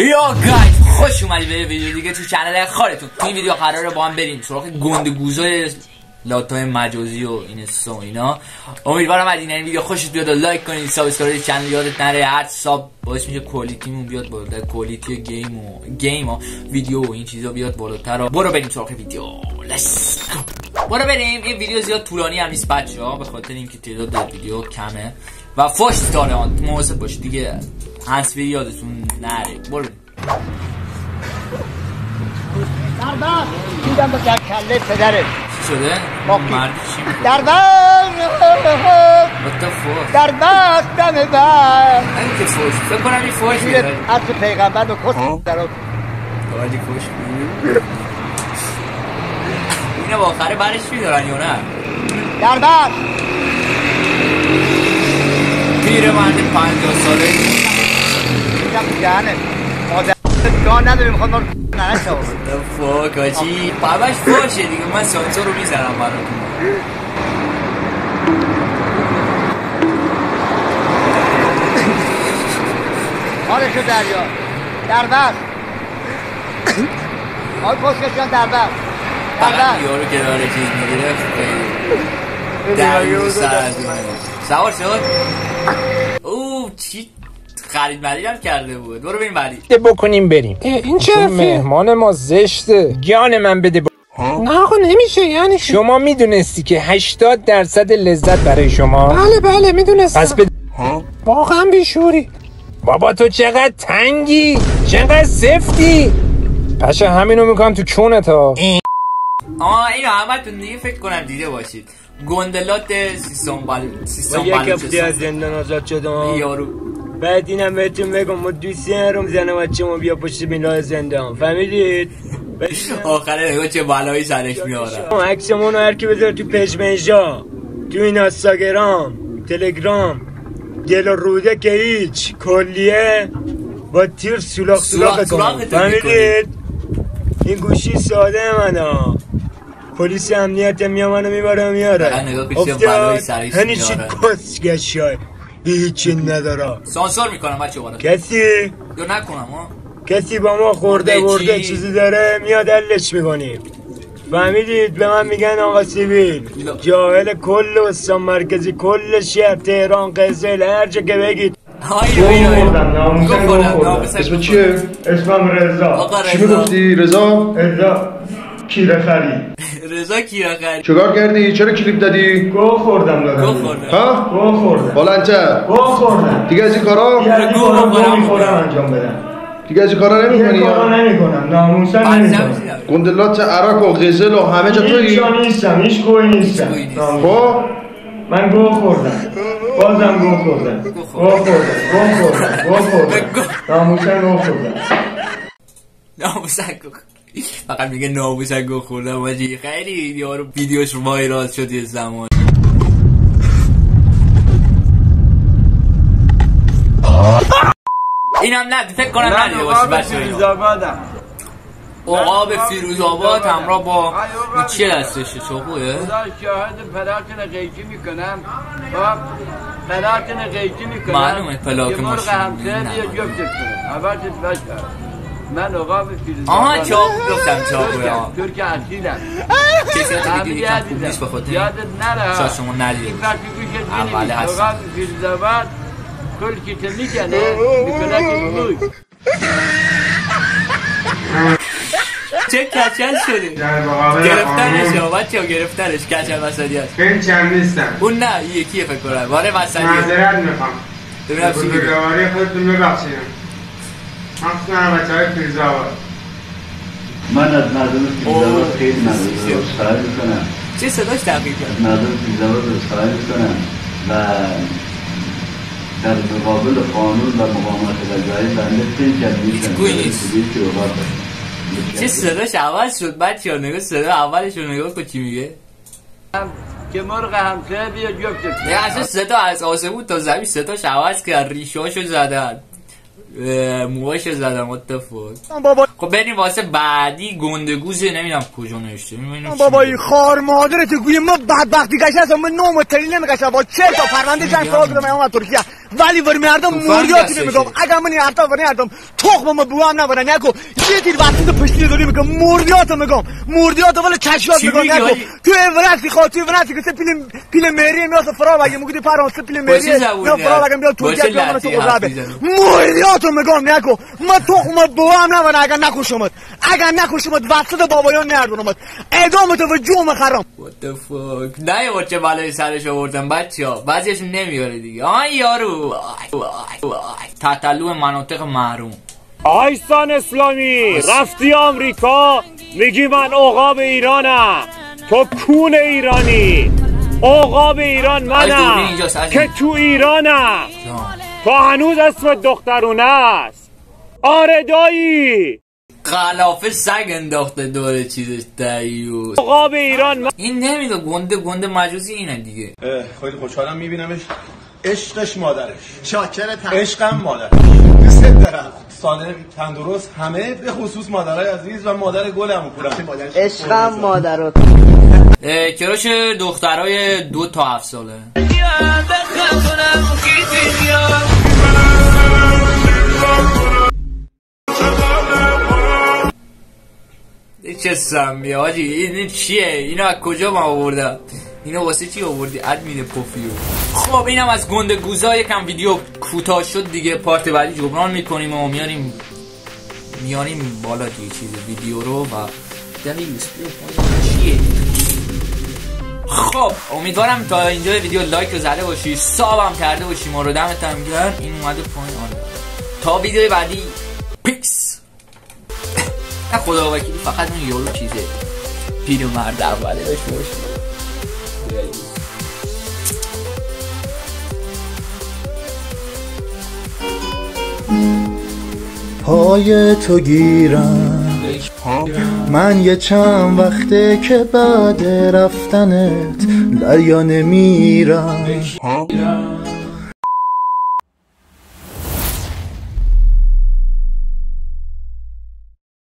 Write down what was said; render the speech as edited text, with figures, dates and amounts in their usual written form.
یا گایز خوش اومدی به ویدیو دیگه تو چنل خودتون. تو این ویدیو قراره با هم بریم سراغ گندگوزای لاتای مجازی و اینستا و اینا. امیدوارم از این ویدیو خوشت بیاد و لایک کنید، سابسکرایب چنل یادت نره. هر ساب باعث میشه کوالیتیمون بیاد بالاتر، کوالیتی گیم و ویدیو و این چیزا بیاد بالاتر. برو بریم سراغ ویدیو. برو بریم. این ویدیو زیاد طولانی هم نیست بچه‌ها، به خاطر اینکه تعداد ویدیو کمه و فوش داره. مواظب باشید دیگه، هنسفری یادتون نره. برو دردان دیدم با کله پدرت چی شده؟ مردی چی میکنه؟ دردان دردان دم بر این که فوش فکر کنم این فوش میده از پیغمبر به کس درات باید فوش میده. اینه با آخره برش میدارن یا نه؟ دردان پیر مرد 50 ساله دیدم جهنه مادر جان نداری میخواد ما رو ننشه فوک آجی باباش فوشه دیگه. من سانسور رو میزنم براتون. حالشو دریا دربست آی پسکشان دربست فقط یارو که داره چیز میگیره دریو سر از سوار شد. اوه چی خرید مریدم کرده بود. برو بریم بعدی بکنیم بریم. این چه مهمان ما زشته. جان من بده نه آقا نمیشه. یعنی شما میدونستی که 80% لذت برای شما؟ بله میدونستم. پس بده. واقعا بیشوری بابا. تو چقدر تنگی، چقدر سفتی. پشه همینو میکنم تو چونت ها. اینو همتون دیگه فکر کنم دیده باشید. گندلات سیستان یک هفته از زندان آزاد شدم یارو. بعد اینم بهتون بگم ما دوستی نروم زن بچه ما بیا پشت بینای زندان، فهمیدید؟ آخره نگاه چه بلایی سرش میاره. عکسمون رو هر کی بذار تو پیج منشا، تو این اینستاگرام، تلگرام، گل و روده که هیچ کلیه با تیر سولاخ کنم، فهمیدید؟ این گوشی ساده منه. پلیس امنیت میام منو میبره میاره. افتاد هنی چی کسگش های هیچی نداره. سانسور میکنم بچه بالا. کسی یا نکنم کسی با ما خورده برده چیزی داره میاد حلش میکنیم، فهمیدید؟ به من میگن آقا سیویل جاهل کل استان مرکزی، کل شهر تهران، قزل، هر جا که بگید. اسم چیه؟ اسمم رضا. چی میگفتی رضا؟ رضا کیره خری. رضا کیره خری. چیکار کردی؟ چرا کلیپ دادی؟ گوه خوردم دادم. ها؟ گوه خوردم. بلندتر. گوه خوردم. دیگه از این کارا؟ گوه میخورم انجام بدم. دیگه از این کارا نمی‌کنی؟ کارا نمی‌کنم. ناموسا نمی‌کنم. گندلات عراق و غزل و همه جا تویی؟ هیچ نیستم. هیچ گوهی نیستم. خب من گوه خوردم. بازم گوه خوردم. ناموسا گوه خوردم. ناموسا فقط میگه ناموسا گوه خوردم. واجی خیلی یارو ویدیوش وایرال شد یه زمان. اینم نه فکر کنم ندیده باشی بچه‌ها. عقاب فیروزآباد همراه با چی دستشه؟ چاقوه؟ خدا شاهد پلاکن قیچی میکنم. پلاکن قیچی میکنم. معلومه پلاک مرغ همسر یه جفت کنم. اول که بشه من عقاب فیروزآباد. چاقو گفتم چاقوه. ترک اصیلم. کسی تو دیگه یکم خوب نیست بخاطر یادت نره. شاید شما ندیده اول هست عقاب فیروزآباد کل که میکنه میکنه که بوی. چه کچل شده؟ گرفتنش ها بچه ها، گرفتنش کچل وسطی هست. این چند نیستم. اون نه یکیه فکر کنم. واره وسطی هست. معذرت میخوام. ببینم چی میگه. بزرگواری خودتون ببخشید. مخصوصا بچه های فیروزآباد. من از مردم فیروزآباد خیلی ممنونم. عذرخواهی میکنم. چه صداش دقیق کرد؟ مردم فیروزآباد عذرخواهی میکنم و در مقابل قانون و مقاومت غذایی بنده فکر کردم چه صداش عوض شد بچه ها. نگاه صدا اولش رو نگاه کن چی میگه. که مرغ همسر بیا جفت کنم. نه اصلا صدا از آسمون تا زمین صداش عوض کرد. ریشاشو زدن، موهاشو زدن. اتفاق خب بریم واسه بعدی. گندگوزه نمیدونم کجا نوشته. بابای خار مادرت گوی ما بدبختی گشت هستم. من نوم تری نمیگشتم با 40 تا پرونده جنگ سوال کردم. من اومد ترکیه ولی ور مردم موریات نمیگم اگر من حرفا ورنردم تخمم بوام نبرن نکو یه تیر وقتی پشتی داری میگم موریات میگم موریات ولی چشات میگم نکو تو ورسی خاطی ورسی که پیل مری میاد فرا بگم میگی پرام پیل مری نه فرا بگم بیا تو جک من تو قرابه موریات میگم نکو من تخم بوام نبرن اگر نکوشمت اگر نکوشمت وسط بابایان نردونمت ادامت و جوم خرام what the fuck نه با چه بلای سرش آوردن بچه‌ها بعضیشون نمیاره دیگه یارو تتلو مناطق محروم آیسان اسلامی رفتی آمریکا میگی من عقاب ایرانم تو کون ایرانی عقاب ایران منم که تو ایرانم تو هنوز اسمت دخترونه است آره دایی خلافه سگ انداخته دور چیزش دیوز عقاب ایران این نمیده گنده مجوزی اینه دیگه خیلی خوشحالم میبینمش عشقش مادرش شاکرتم عشقم مادرش دوست دارم سالم تندرست همه به خصوص مادرای عزیز و مادر گلم عشقم مادرات کراش دخترای 2 تا 7 ساله چه سمیه حاجی این چیه؟ اینو از کجا ما آوردم؟ اینو واسه چی آوردی؟ ادمین پوفیو خب اینم از گنده گوزا یکم ویدیو کوتاه شد دیگه پارت بعدی جبران میکنیم و میاریم بالا دیگه چیز ویدیو رو و دلیل چیه؟ خب امیدوارم تا اینجا ویدیو لایک رو زده باشی ساب هم کرده باشی ما رو دمتم گرم این اومده پایین تا ویدیو بعدی پیکس نه خدا وکیلی فقط اون یارو چیزه پیرمرد اوله داشت باشه پای تو گیرم من یه چند وقته که بعد رفتنت دریا نمیرم